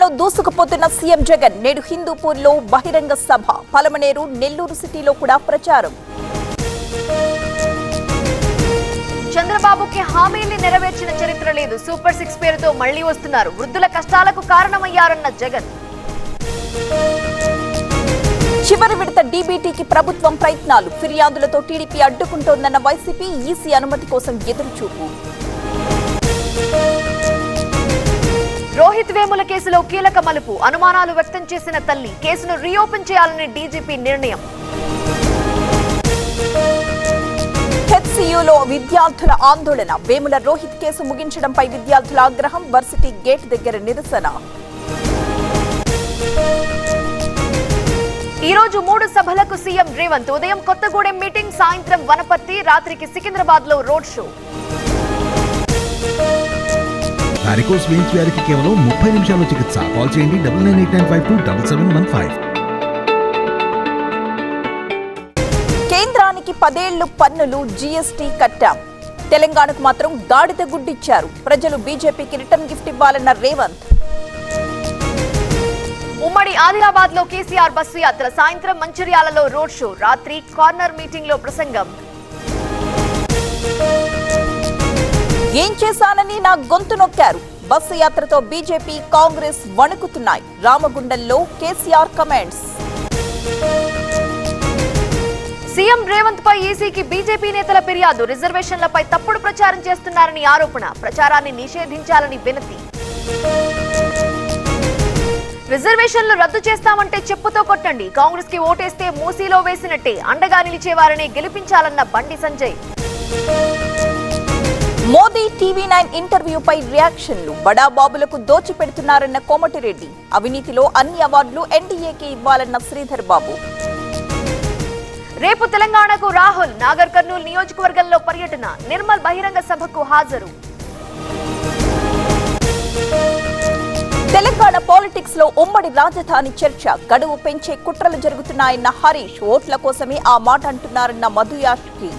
ప్రచారంలో దూసుకుపోతున్న సీఎం జగన్ నేడు హిందూపూర్లో బహిరంగ సభ, పలమనేరు, నెల్లూరు సిటీలో కూడా ప్రచారం. చంద్రబాబుకి హామీల్ని నెరవేర్చిన చరిత్ర లేదు. సూపర్ 6 పేరుతో మళ్లీ వస్తున్నారు. వృద్ధుల కష్టాలకు కారణమయ్యారన్న జగన్. చివరి విడత డీబీటీకి ప్రభుత్వం ప్రయత్నాలు, ఫిర్యాదులతో టీడీపీ అడ్డుకుంటోందన్న వైసీపీ, ఈసీ అనుమతి కోసం ఎదురుచూపు. రోహిత్ వేముల కేసులో కీలక మలుపు, అనుమానాలు వ్యక్తం చేసిన తల్లి, కేసును రీఓపెన్ చేయాలని డీజీపీ నిర్ణయం. హెచ్సీయూలో విద్యార్థుల ఆందోళన, వేముల రోహిత్ కేసు ముగించడంపై విద్యార్థుల ఆగ్రహం, వర్సిటీ గేట్ దగ్గర నిరసన. ఈ రోజు 3 సభలకు సీఎం రేవంత్. ఉదయం కొత్తగూడెం మీటింగ్, సాయంత్రం వనపర్తి, రాత్రికి సికింద్రాబాద్ లో రోడ్ షో. వారికోస్ వెయిన్స్ వ్యాధికి కేవలం 30 నిమిషాల్లో చికిత్స. కాల్ చేయండి 9989527715. కేంద్రానికి 10 ఏళ్లు పన్నులు, జీఎస్టీ కట్టాం, తెలంగాణకు మాత్రం గాడిద గుడ్డిచ్చారు. ప్రజలు బీజేపీకి రిటర్న్ గిఫ్ట్ ఇవ్వాలన్న రేవంత్. ఉమ్మడి ఆదిలాబాద్ లో కేసీఆర్ బస్సు యాత్ర, సాయంత్రం మంచిర్యాలలో రోడ్ షో, రాత్రి కార్నర్ మీటింగ్ లో ప్రసంగం. ఏం చేశానని నా గొంతు నొక్కారు, బస్సు యాత్రతో బీజేపీ, కాంగ్రెస్ వణుకుతున్నాయి. రామగుండంలో కేసీఆర్ కమెంట్స్. సీఎం రేవంత్ పై ఈసీకి బీజేపీ నేతల ఫిర్యాదు, రిజర్వేషన్లపై తప్పుడు ప్రచారం చేస్తున్నారని ఆరోపణ, ప్రచారాన్ని నిషేధించాలని వినతి. రిజర్వేషన్లు రద్దు చేస్తామంటే చెప్పుతో కొట్టండి, కాంగ్రెస్ కి ఓటేస్తే మూసీలో వేసినట్టే, అండగా నిలిచేవారనే గెలిపించాలన్న బండి సంజయ్. మోదీ టీవీ9 ఇంటర్వ్యూపై రియాక్షన్లు, బడాబాబులకు దోచిపెడుతున్నారన్న కోమటిరెడ్డి. అవినీతిలో అన్ని అవార్డులు ఎన్డీఏకి ఇవ్వాలన్న శ్రీధర్ బాబు. రేపు తెలంగాణకు రాహుల్, నాగర్ కర్నూల్ నియోజకవర్గంలో పర్యటన, నిర్మల్ బహిరంగ సభకు హాజరు. తెలంగాణ పాలిటిక్స్ లో ఉమ్మడి రాజధాని చర్చ, గడువు పెంచే కుట్రలు జరుగుతున్నాయన్న హరీష్. ఓట్ల కోసమే ఆ మాట అంటున్నారన్న మధుయాష్కి.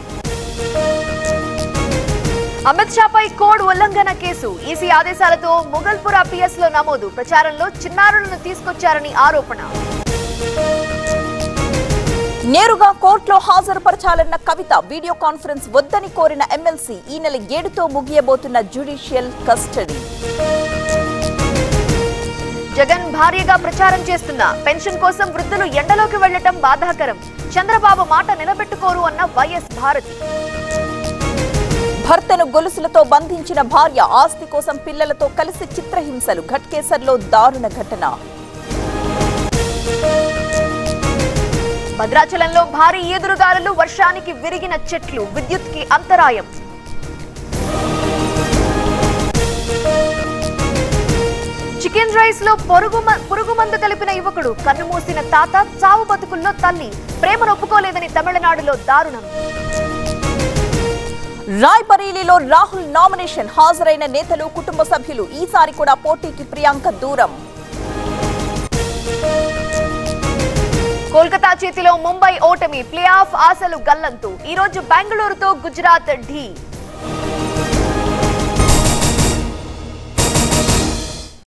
అమిత్ షాపై కోడ్ ఉల్లంఘన కేసు, ఈసీ ఆదేశాలతో ముగల్పుర పిఎస్ లో నమోదు, ప్రచారంలో చిన్నారులను తీసుకొచ్చారని ఆరోపణ. నేరుగా కోర్టులో హాజరుపరచాలన్న కవిత, వీడియో కాన్ఫరెన్స్ వద్దని కోరిన ఎమ్మెల్సీ. ఈ నెల 7తో ముగియబోతున్న జ్యుడిషియల్ కస్టడీ. జగన్ భార్యగా ప్రచారం చేస్తున్న పెన్షన్ కోసం వృద్ధులు ఎండలోకి వెళ్లటం బాధాకరం, చంద్రబాబు మాట నిలబెట్టుకోరు అన్న వైఎస్ భారతి. భర్తను గొలుసులతో బంధించిన భార్య, ఆస్తి కోసం పిల్లలతో కలిసి చిత్రహింసలు, ఘట్కేసర్లో దారుణ ఘటన. భద్రాచలంలో భారీ ఈదురుగాలులు, వర్షానికి విరిగిన చెట్లు, విద్యుత్ కి అంతరాయం. చికెన్ రైస్ లో పురుగుమందు కలిపిన యువకుడు, కన్నుమూసిన తాత, చావు బతుకుల్లో తల్లి, ప్రేమను ఒప్పుకోలేదని తమిళనాడులో దారుణం. రాయ్బరేలీలో రాహుల్ నామినేషన్, హాజరైన నేతలు, కుటుంబ సభ్యులు. ఈసారి కూడా పోటీకి ప్రియాంక దూరం. కోల్కతా చేతిలో ముంబై ఓటమి, ప్లే ఆఫ్ ఆశలు గల్లంతు. ఈ రోజు బెంగళూరుతో గుజరాత్ ఢీ.